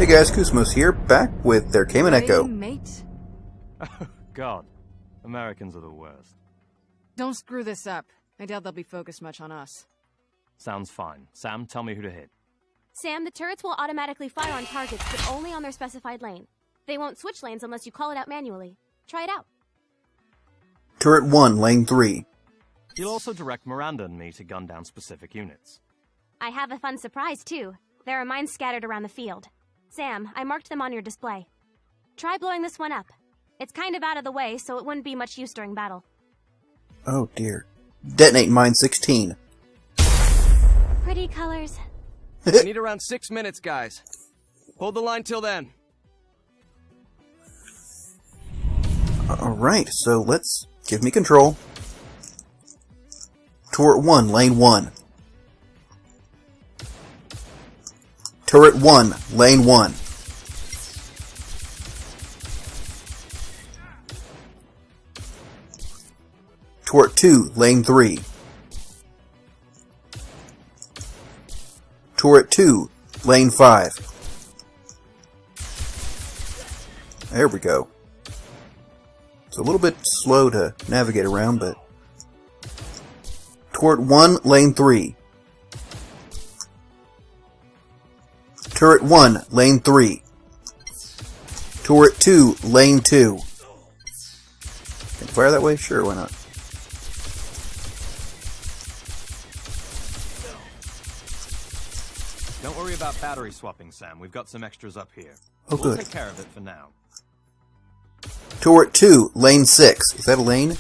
Hey guys, Koosemose here, back with their Cayman Echo. Mate? Oh, God. Americans are the worst. Don't screw this up. I doubt they'll be focused much on us. Sounds fine. Sam, tell me who to hit. Sam, the turrets will automatically fire on targets, but only on their specified lane. They won't switch lanes unless you call it out manually. Try it out. Turret 1, Lane 3. You'll also direct Miranda and me to gun down specific units. I have a fun surprise, too. There are mines scattered around the field. Sam, I marked them on your display. Try blowing this one up. It's kind of out of the way, so it wouldn't be much use during battle. Oh dear. Detonate Mine 16. Pretty colors. I need around 6 minutes, guys. Hold the line till then. Alright, so let's give me control. Turret 1, Lane 1. Turret 1, Lane 1. Turret 2, Lane 3. Turret 2, Lane 5. There we go. It's a little bit slow to navigate around, but... Turret 1, Lane 3. Turret 1, Lane 3. Turret 2, Lane 2. Can fire that way? Sure, why not? Don't worry about battery swapping, Sam. We've got some extras up here. Oh, We'll good. take care of it for now. Turret 2, Lane 6. Is that a lane?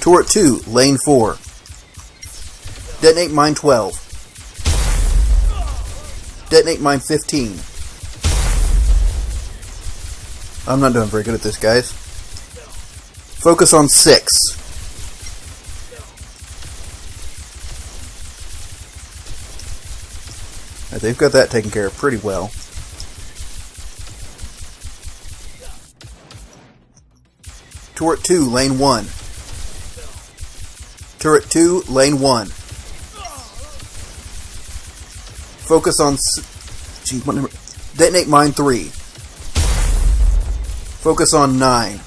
Turret 2, Lane 4. Detonate Mine 12. Detonate Mine 15. I'm not doing very good at this, guys. Focus on 6. Alright, they've got that taken care of pretty well. Turret 2, Lane 1. Turret 2, Lane 1. Focus on... Gee, what number? Detonate Mine 3. Focus on 9.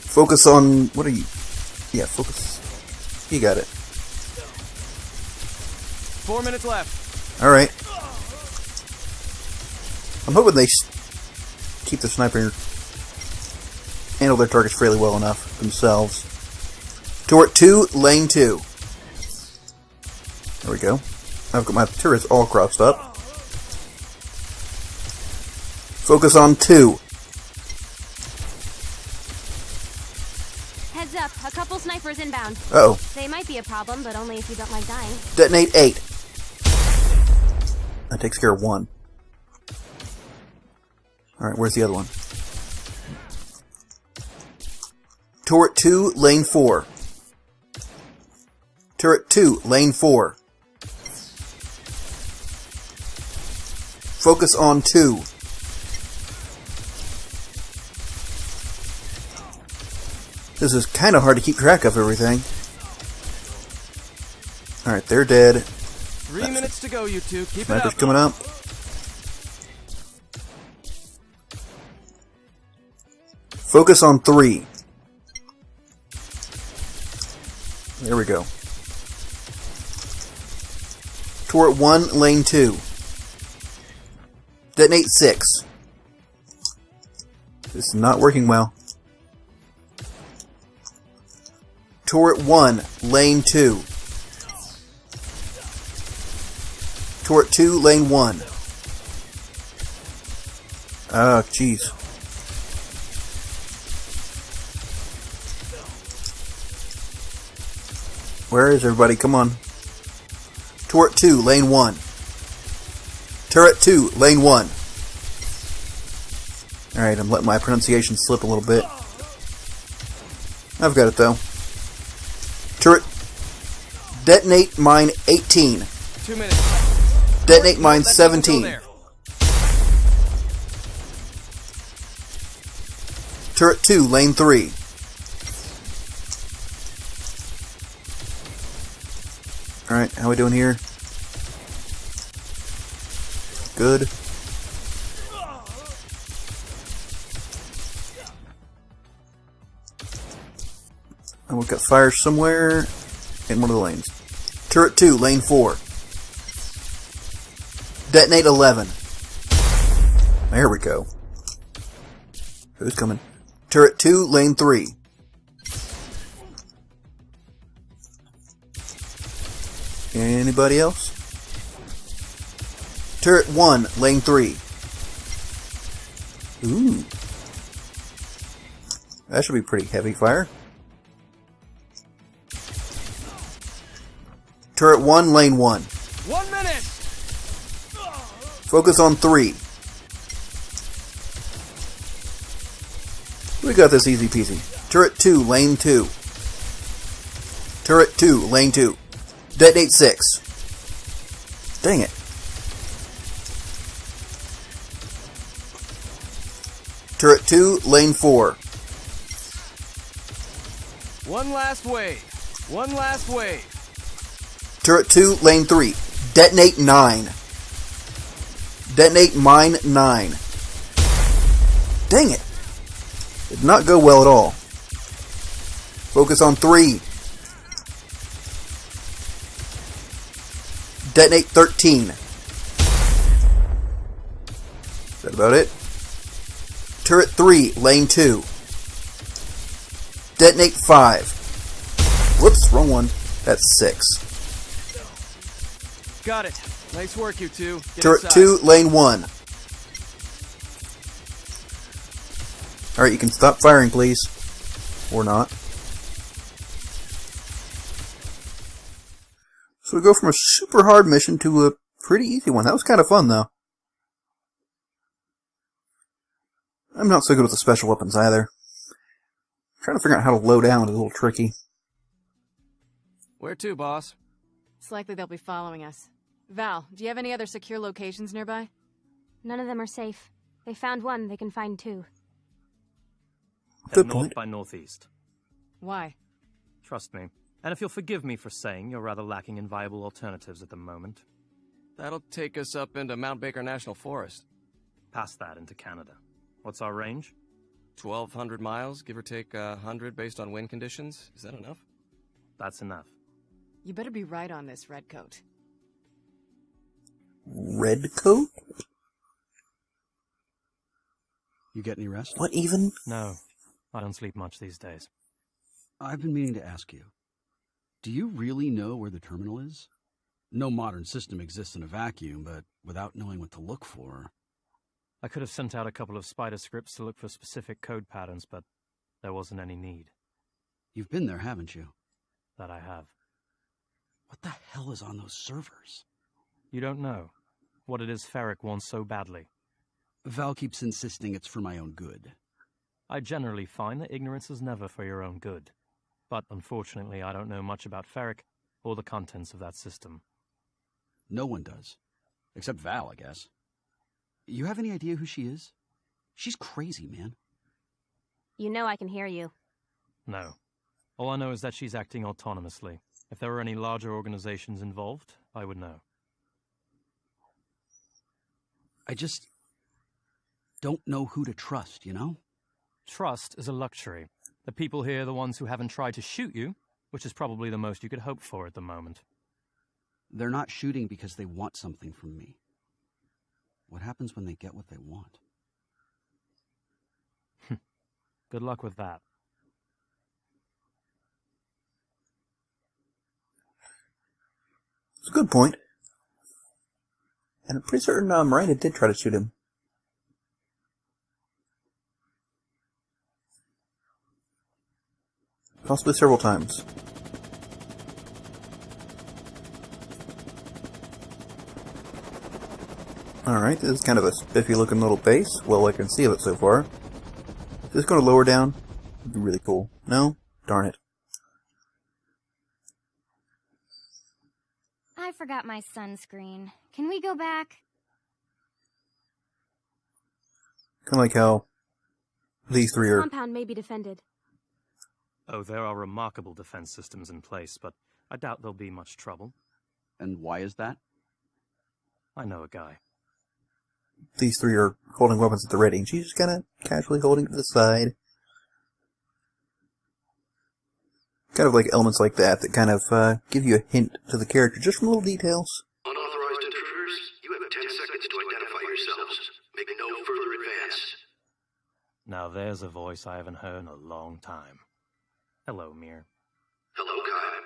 Focus on... What are you... Yeah, focus... You got it. 4 minutes left. Alright. I'm hoping they keep the sniper... handle their targets fairly well enough themselves. Turret 2, Lane 2. There we go. I've got my turrets all crossed up. Focus on 2. Heads up, a couple snipers inbound. Uh-oh. They might be a problem, but only if you don't like dying. Detonate 8. That takes care of 1. Alright, where's the other one? Turret 2, Lane 4. Turret 2, Lane 4. Focus on 2. This is kind of hard to keep track of everything. Alright, they're dead. 3 minutes to go, you two. Keep it Sniper's up. coming up. Focus on 3. There we go. Turret 1, Lane 2. Detonate 6. This is not working well. Turret 1, Lane 2. Turret 2, Lane 1. Oh, jeez. Where is everybody? Come on. Turret 2, Lane 1. Turret 2, Lane 1. Alright, I'm letting my pronunciation slip a little bit. I've got it, though. Turret... Detonate Mine 18. 2 minutes. Detonate Mine That doesn't go 17. there. Turret 2, Lane 3. Alright, how we doing here? Good. And we've got fire somewhere in one of the lanes. Turret 2, lane 4. Detonate 11. There we go. Who's coming? Turret 2, lane 3. Anybody else? Turret 1, lane 3. Ooh. That should be pretty heavy fire. Turret 1, lane 1. 1 minute! Focus on 3. We got this easy peasy. Turret 2, lane 2. Turret 2, lane 2. Detonate 6. Dang it. Turret 2, lane 4. One last wave. One last wave. Turret 2, lane 3. Detonate 9. Detonate mine 9. Dang it. Did not go well at all. Focus on 3. Detonate 13. Is that about it? Turret 3, lane 2. Detonate 5. Whoops, wrong one. That's 6. Got it. Nice work, you two. Get Turret inside. 2, lane 1. Alright, you can stop firing, please. Or not. So we go from a super hard mission to a pretty easy one. That was kind of fun, though. I'm not so good with the special weapons, either. Trying to figure out how to low down is a little tricky. Where to, boss? It's likely they'll be following us. Val, do you have any other secure locations nearby? None of them are safe. They found one, they can find 2. Good Head north point. by northeast. Why? Trust me. And if you'll forgive me for saying you're rather lacking in viable alternatives at the moment. That'll take us up into Mount Baker National Forest. Past that into Canada. What's our range? 1,200 miles, give or take 100 based on wind conditions. Is that enough? That's enough. You better be right on this, Redcoat. Red coat? You get any rest? What even? No, I don't sleep much these days. I've been meaning to ask you. Do you really know where the terminal is? No modern system exists in a vacuum, but without knowing what to look for... I could have sent out a couple of spider scripts to look for specific code patterns, but there wasn't any need. You've been there, haven't you? That I have. What the hell is on those servers? You don't know what it is Ferric wants so badly. Val keeps insisting it's for my own good. I generally find that ignorance is never for your own good. But unfortunately, I don't know much about Ferric or the contents of that system. No one does. Except Val, I guess. You have any idea who she is? She's crazy, man. You know I can hear you. No. All I know is that she's acting autonomously. If there were any larger organizations involved, I would know. I just... don't know who to trust, you know? Trust is a luxury. The people here are the ones who haven't tried to shoot you, which is probably the most you could hope for at the moment. They're not shooting because they want something from me. What happens when they get what they want? Good luck with that. It's a good point. And I'm pretty certain Miranda did try to shoot him. Possibly several times. Alright, this is kind of a spiffy looking little base. Well, I can see of it so far. Is this going to lower down? That'd be really cool. No? Darn it. I forgot my sunscreen. Can we go back? Kind of like how these three are... Compound may be defended. Oh, there are remarkable defense systems in place, but I doubt there'll be much trouble. And why is that? I know a guy. These three are holding weapons at the ready, and she's just kind of casually holding to the side. Kind of like elements like that kind of give you a hint to the character just from little details. Unauthorized intruders, you have 10 seconds to identify yourselves. Make no further advance. Now there's a voice I haven't heard in a long time. Hello, Mir. Hello, Kai.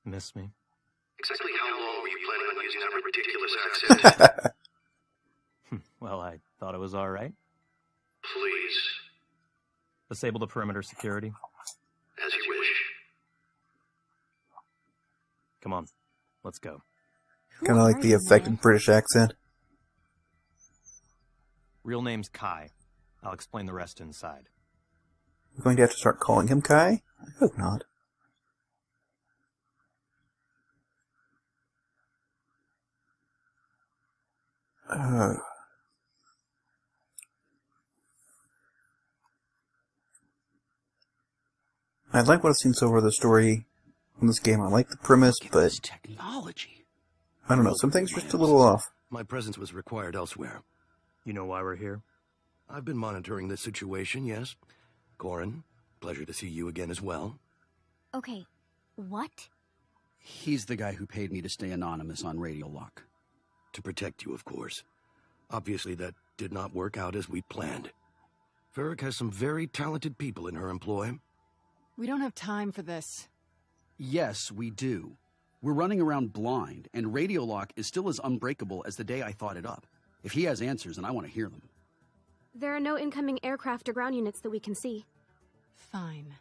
Miss me? Exactly how long were you planning on using that ridiculous accent? Well, I thought it was alright. Please. Disable the perimeter security. As you wish. Come on, let's go. Kind of like the affected British accent. Real name's Kai. I'll explain the rest inside. We're going to have to start calling him Kai? I hope not. I like what I've seen so far of the story in this game. I like the premise, but This technology. I don't know, some things are just a little off. My presence was required elsewhere. You know why we're here? I've been monitoring this situation, yes. Corrin, pleasure to see you again as well. Okay, what? He's the guy who paid me to stay anonymous on Radio Lock. To protect you, of course. Obviously, that did not work out as we planned. Ferric has some very talented people in her employ. We don't have time for this. Yes, we do. We're running around blind, and Radio Lock is still as unbreakable as the day I thought it up. If he has answers, then I want to hear them. There are no incoming aircraft or ground units that we can see. Fine.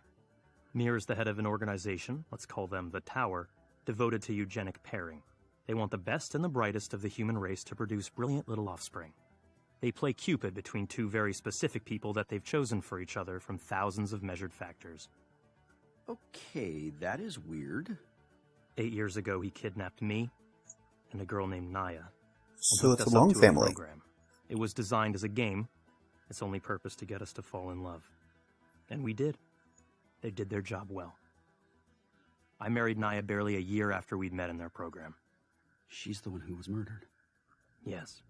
Mir is the head of an organization, let's call them the Tower, devoted to eugenic pairing. They want the best and the brightest of the human race to produce brilliant little offspring. They play Cupid between two very specific people that they've chosen for each other from thousands of measured factors. Okay, that is weird. 8 years ago, he kidnapped me and a girl named Naya. So hooked it's us a up long to family. program. It was designed as a game, its only purpose to get us to fall in love. And we did. They did their job well. I married Naya barely a year after we'd met in their program. She's the one who was murdered. Yes.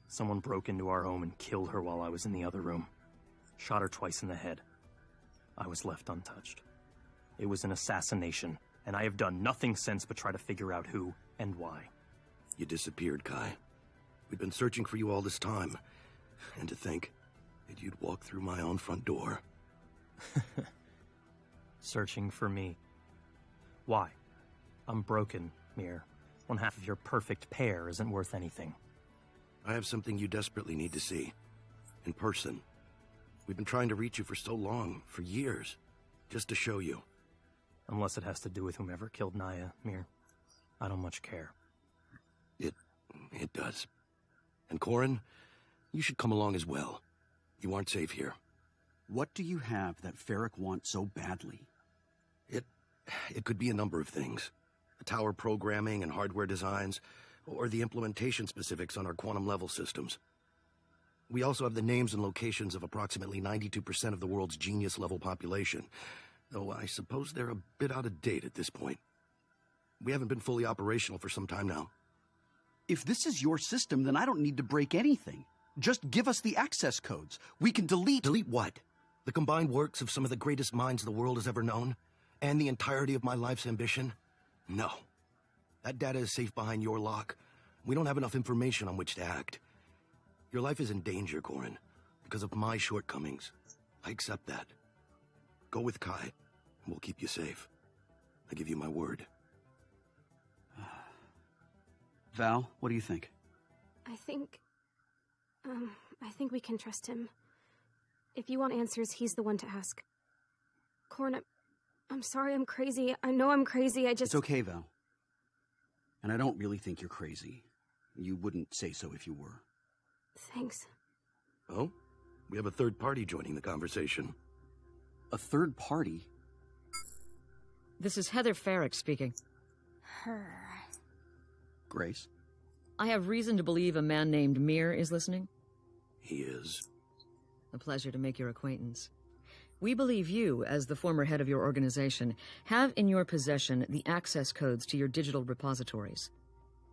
Someone broke into our home and killed her while I was in the other room. Shot her twice in the head. I was left untouched. It was an assassination, and I have done nothing since but try to figure out who and why. You disappeared, Kai. We've been searching for you all this time. And to think that you'd walk through my own front door. Searching for me. Why? I'm broken, Mir. One half of your perfect pair isn't worth anything. I have something you desperately need to see. In person. We've been trying to reach you for so long, for years. Just to show you. Unless it has to do with whomever killed Naya, Mir. I don't much care. It does. And Corrin, you should come along as well. You aren't safe here. What do you have that Ferric wants so badly? It could be a number of things. Tower programming and hardware designs, or the implementation specifics on our quantum level systems. We also have the names and locations of approximately 92% of the world's genius level population, though I suppose they're a bit out of date at this point. We haven't been fully operational for some time now. If this is your system, then I don't need to break anything. Just give us the access codes. We can delete... Delete what? The combined works of some of the greatest minds the world has ever known? And the entirety of my life's ambition? No. That data is safe behind your lock. We don't have enough information on which to act. Your life is in danger, Corrin, because of my shortcomings. I accept that. Go with Kai, and we'll keep you safe. I give you my word. Val, what do you think? I think we can trust him. If you want answers, he's the one to ask. Corrin, I'm sorry I'm crazy. I know I'm crazy, I just... It's okay, Val. And I don't really think you're crazy. You wouldn't say so if you were. Thanks. Oh? We have a third party joining the conversation. A third party? This is Heather Ferric speaking. Her. Grace? I have reason to believe a man named Mir is listening. He is. A pleasure to make your acquaintance. We believe you, as the former head of your organization, have in your possession the access codes to your digital repositories.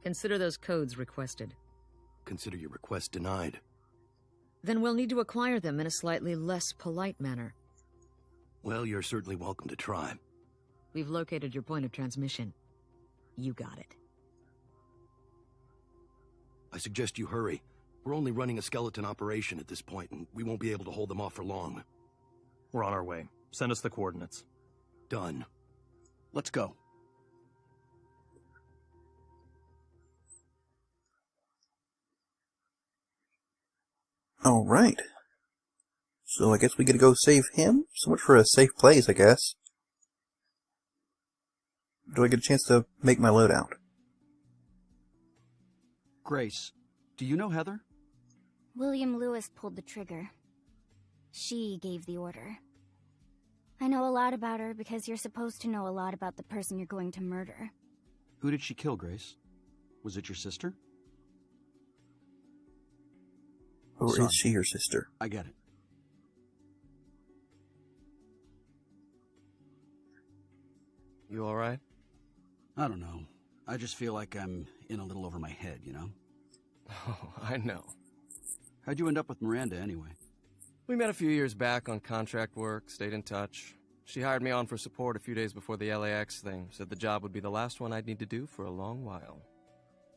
Consider those codes requested. Consider your request denied. Then we'll need to acquire them in a slightly less polite manner. Well, you're certainly welcome to try. We've located your point of transmission. You got it. I suggest you hurry. We're only running a skeleton operation at this point, and we won't be able to hold them off for long. We're on our way. Send us the coordinates. Done. Let's go. Alright. So I guess we gotta go save him? So much for a safe place, I guess. Do I get a chance to make my loadout? Grace, do you know Heather? William Lewis pulled the trigger. She gave the order. I know a lot about her because you're supposed to know a lot about the person you're going to murder. Who did she kill, Grace? Was it your sister? Or Son. is she your sister? I get it. You alright? I don't know. I just feel like I'm in a little over my head, you know? Oh, I know. How'd you end up with Miranda, anyway? We met a few years back on contract work, stayed in touch. She hired me on for support a few days before the LAX thing, said the job would be the last one I'd need to do for a long while.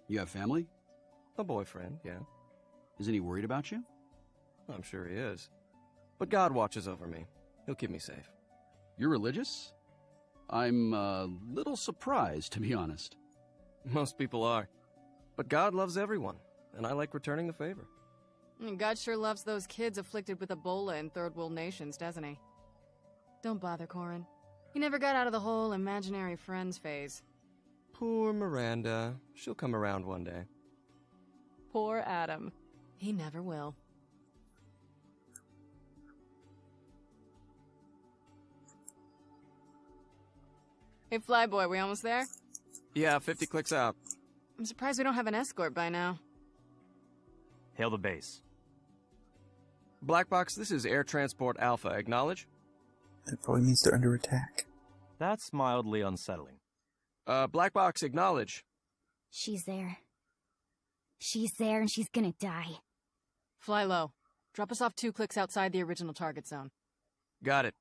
You have family? A boyfriend, yeah. Isn't he worried about you? I'm sure he is. But God watches over me. He'll keep me safe. You're religious? I'm a little surprised, to be honest. Most people are. But God loves everyone, and I like returning the favor. God sure loves those kids afflicted with Ebola in third world nations, doesn't he? Don't bother, Corrin. He never got out of the whole imaginary friends phase. Poor Miranda. She'll come around one day. Poor Adam. He never will. Hey, Flyboy, we almost there? Yeah, 50 clicks out. I'm surprised we don't have an escort by now. Hail the base. Black Box, this is Air Transport Alpha. Acknowledge? That probably means they're under attack. That's mildly unsettling. Black Box, acknowledge. She's there. She's there and she's gonna die. Fly low. Drop us off 2 clicks outside the original target zone. Got it.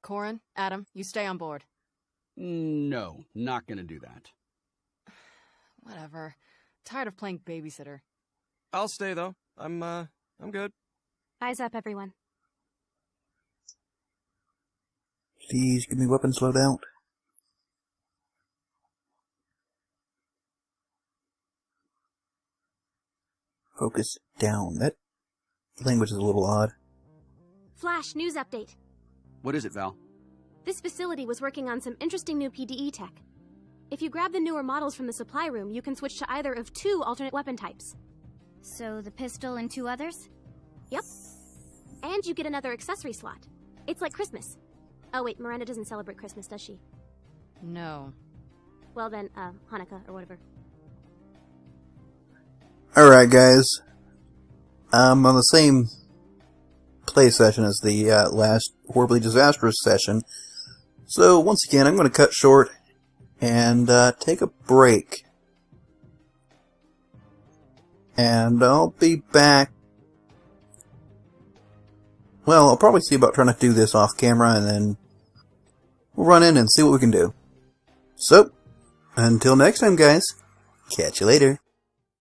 Corrin, Adam, you stay on board. No, not gonna do that. Whatever. Tired of playing babysitter. I'll stay, though. I'm good. Eyes up, everyone. Please give me weapons loadout. Focus down. That language is a little odd. Flash, news update. What is it, Val? This facility was working on some interesting new PDE tech. If you grab the newer models from the supply room, you can switch to either of 2 alternate weapon types. So the pistol and 2 others? Yep. And you get another accessory slot. It's like Christmas. Oh wait, Miranda doesn't celebrate Christmas, does she? No. Well then, Hanukkah or whatever. Alright guys, I'm on the same play session as the last horribly disastrous session, so once again I'm going to cut short and take a break. And I'll be back. Well, I'll probably see about trying to do this off camera and then we'll run in and see what we can do. So, until next time guys, catch you later.